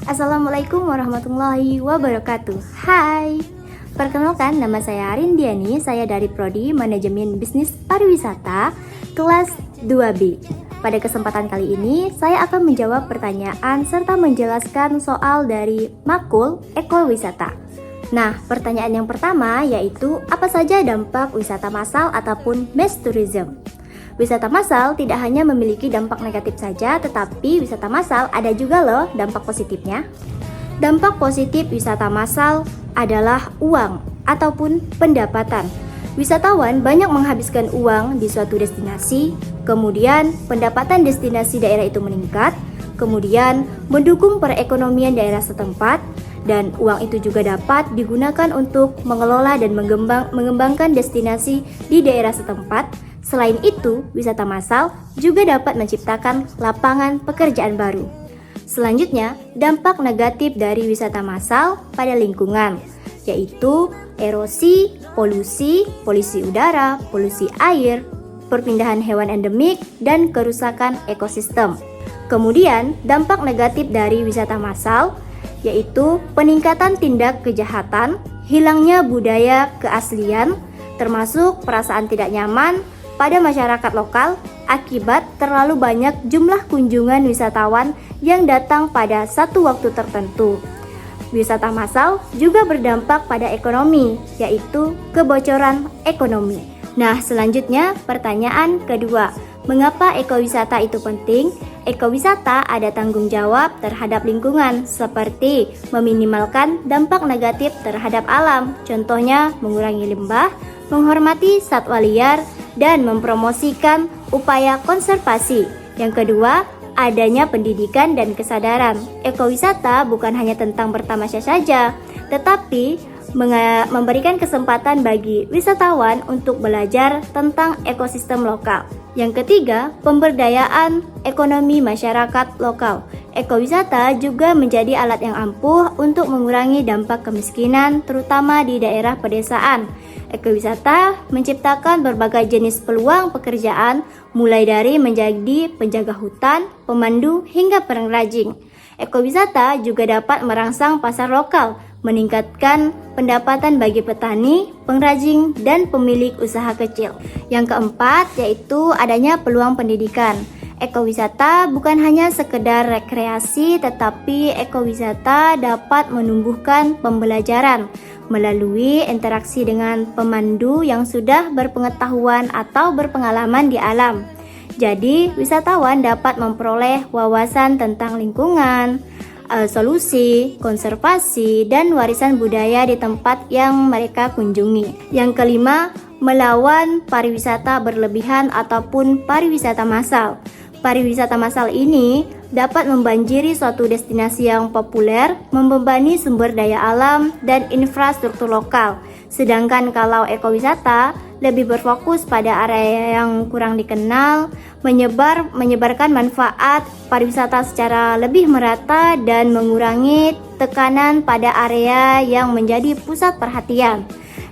Assalamualaikum warahmatullahi wabarakatuh. Hai, perkenalkan nama saya Rindiani. Saya dari Prodi Manajemen Bisnis Pariwisata kelas 2B. Pada kesempatan kali ini saya akan menjawab pertanyaan serta menjelaskan soal dari makul ekowisata. Nah, pertanyaan yang pertama yaitu apa saja dampak wisata massal ataupun mass tourism? Wisata massal tidak hanya memiliki dampak negatif saja, tetapi wisata massal ada juga loh dampak positifnya. Dampak positif wisata massal adalah uang ataupun pendapatan. Wisatawan banyak menghabiskan uang di suatu destinasi, kemudian pendapatan destinasi daerah itu meningkat, kemudian mendukung perekonomian daerah setempat, dan uang itu juga dapat digunakan untuk mengelola dan mengembangkan destinasi di daerah setempat. Selain itu, wisata massal juga dapat menciptakan lapangan pekerjaan baru. Selanjutnya, dampak negatif dari wisata massal pada lingkungan, yaitu erosi, polusi udara, polusi air, perpindahan hewan endemik, dan kerusakan ekosistem. Kemudian, dampak negatif dari wisata massal yaitu peningkatan tindak kejahatan, hilangnya budaya keaslian, termasuk perasaan tidak nyaman pada masyarakat lokal akibat terlalu banyak jumlah kunjungan wisatawan yang datang pada satu waktu tertentu. Wisata massal juga berdampak pada ekonomi, yaitu kebocoran ekonomi. Nah, selanjutnya pertanyaan kedua, mengapa ekowisata itu penting? Ekowisata ada tanggung jawab terhadap lingkungan, seperti meminimalkan dampak negatif terhadap alam, contohnya mengurangi limbah, menghormati satwa liar, dan mempromosikan upaya konservasi. Yang kedua, adanya pendidikan dan kesadaran. Ekowisata bukan hanya tentang bertamasya saja, tetapi memberikan kesempatan bagi wisatawan untuk belajar tentang ekosistem lokal. Yang ketiga, pemberdayaan ekonomi masyarakat lokal. Ekowisata juga menjadi alat yang ampuh untuk mengurangi dampak kemiskinan, terutama di daerah pedesaan. Ekowisata menciptakan berbagai jenis peluang pekerjaan, mulai dari menjadi penjaga hutan, pemandu, hingga pengrajin. Ekowisata juga dapat merangsang pasar lokal, meningkatkan pendapatan bagi petani, pengrajin, dan pemilik usaha kecil. Yang keempat yaitu adanya peluang pendidikan. Ekowisata bukan hanya sekedar rekreasi, tetapi ekowisata dapat menumbuhkan pembelajaran melalui interaksi dengan pemandu yang sudah berpengetahuan atau berpengalaman di alam. Jadi, wisatawan dapat memperoleh wawasan tentang lingkungan, solusi, konservasi, dan warisan budaya di tempat yang mereka kunjungi. Yang kelima, melawan pariwisata berlebihan ataupun pariwisata massal. Pariwisata massal ini dapat membanjiri suatu destinasi yang populer, membebani sumber daya alam dan infrastruktur lokal. Sedangkan kalau ekowisata lebih berfokus pada area yang kurang dikenal, menyebarkan manfaat pariwisata secara lebih merata dan mengurangi tekanan pada area yang menjadi pusat perhatian.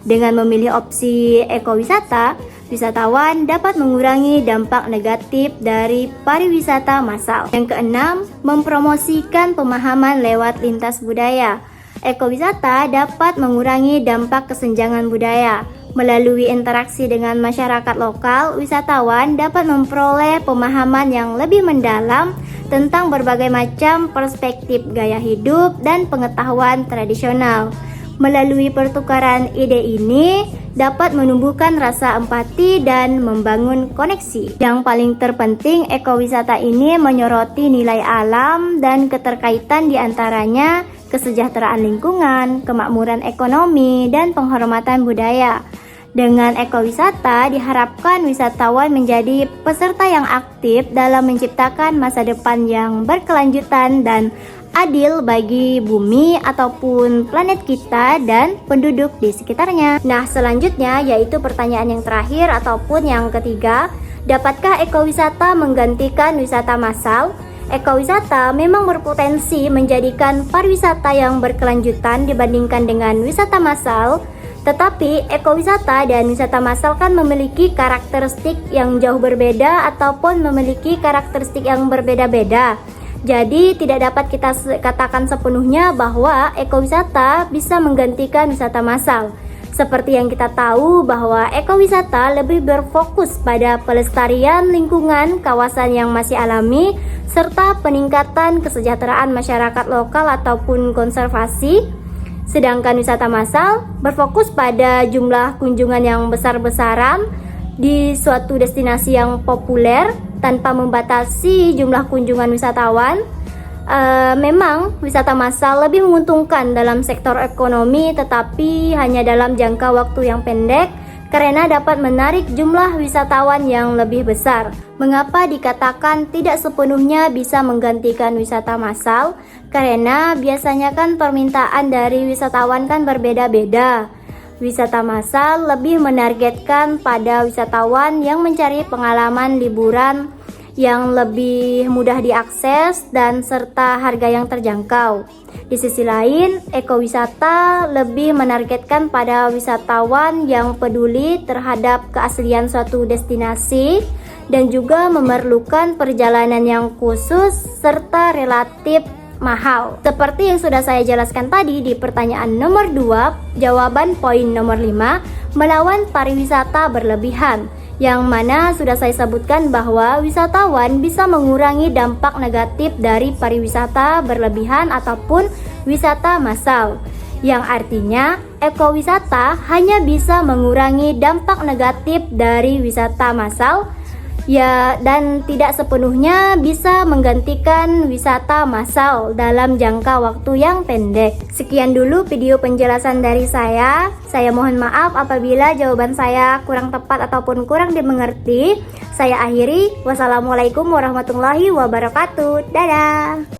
Dengan memilih opsi ekowisata, wisatawan dapat mengurangi dampak negatif dari pariwisata massal. Yang keenam, mempromosikan pemahaman lewat lintas budaya. Ekowisata dapat mengurangi dampak kesenjangan budaya. Melalui interaksi dengan masyarakat lokal, wisatawan dapat memperoleh pemahaman yang lebih mendalam tentang berbagai macam perspektif gaya hidup dan pengetahuan tradisional. Melalui pertukaran ide ini dapat menumbuhkan rasa empati dan membangun koneksi. Yang paling terpenting, ekowisata ini menyoroti nilai alam dan keterkaitan di antaranya kesejahteraan lingkungan, kemakmuran ekonomi, dan penghormatan budaya. Dengan ekowisata diharapkan wisatawan menjadi peserta yang aktif dalam menciptakan masa depan yang berkelanjutan dan adil bagi bumi ataupun planet kita dan penduduk di sekitarnya. Nah, selanjutnya yaitu pertanyaan yang terakhir ataupun yang ketiga, dapatkah ekowisata menggantikan wisata massal? Ekowisata memang berpotensi menjadikan pariwisata yang berkelanjutan dibandingkan dengan wisata massal, tetapi ekowisata dan wisata massal kan memiliki karakteristik yang jauh berbeda ataupun memiliki karakteristik yang berbeda-beda. Jadi tidak dapat kita katakan sepenuhnya bahwa ekowisata bisa menggantikan wisata massal. Seperti yang kita tahu bahwa ekowisata lebih berfokus pada pelestarian lingkungan kawasan yang masih alami serta peningkatan kesejahteraan masyarakat lokal ataupun konservasi. Sedangkan wisata massal berfokus pada jumlah kunjungan yang besar-besaran di suatu destinasi yang populer tanpa membatasi jumlah kunjungan wisatawan. Memang wisata massal lebih menguntungkan dalam sektor ekonomi, tetapi hanya dalam jangka waktu yang pendek karena dapat menarik jumlah wisatawan yang lebih besar. Mengapa dikatakan tidak sepenuhnya bisa menggantikan wisata massal? Karena biasanya kan permintaan dari wisatawan kan berbeda-beda. Wisata massal lebih menargetkan pada wisatawan yang mencari pengalaman liburan yang lebih mudah diakses dan serta harga yang terjangkau. Di sisi lain, ekowisata lebih menargetkan pada wisatawan yang peduli terhadap keaslian suatu destinasi dan juga memerlukan perjalanan yang khusus serta relatif mahal. Seperti yang sudah saya jelaskan tadi di pertanyaan nomor 2, jawaban poin nomor 5, melawan pariwisata berlebihan, yang mana sudah saya sebutkan bahwa wisatawan bisa mengurangi dampak negatif dari pariwisata berlebihan ataupun wisata massal, yang artinya ekowisata hanya bisa mengurangi dampak negatif dari wisata massal ya, dan tidak sepenuhnya bisa menggantikan wisata massal dalam jangka waktu yang pendek. Sekian dulu video penjelasan dari saya. Saya mohon maaf apabila jawaban saya kurang tepat ataupun kurang dimengerti. Saya akhiri. Wassalamualaikum warahmatullahi wabarakatuh. Dadah.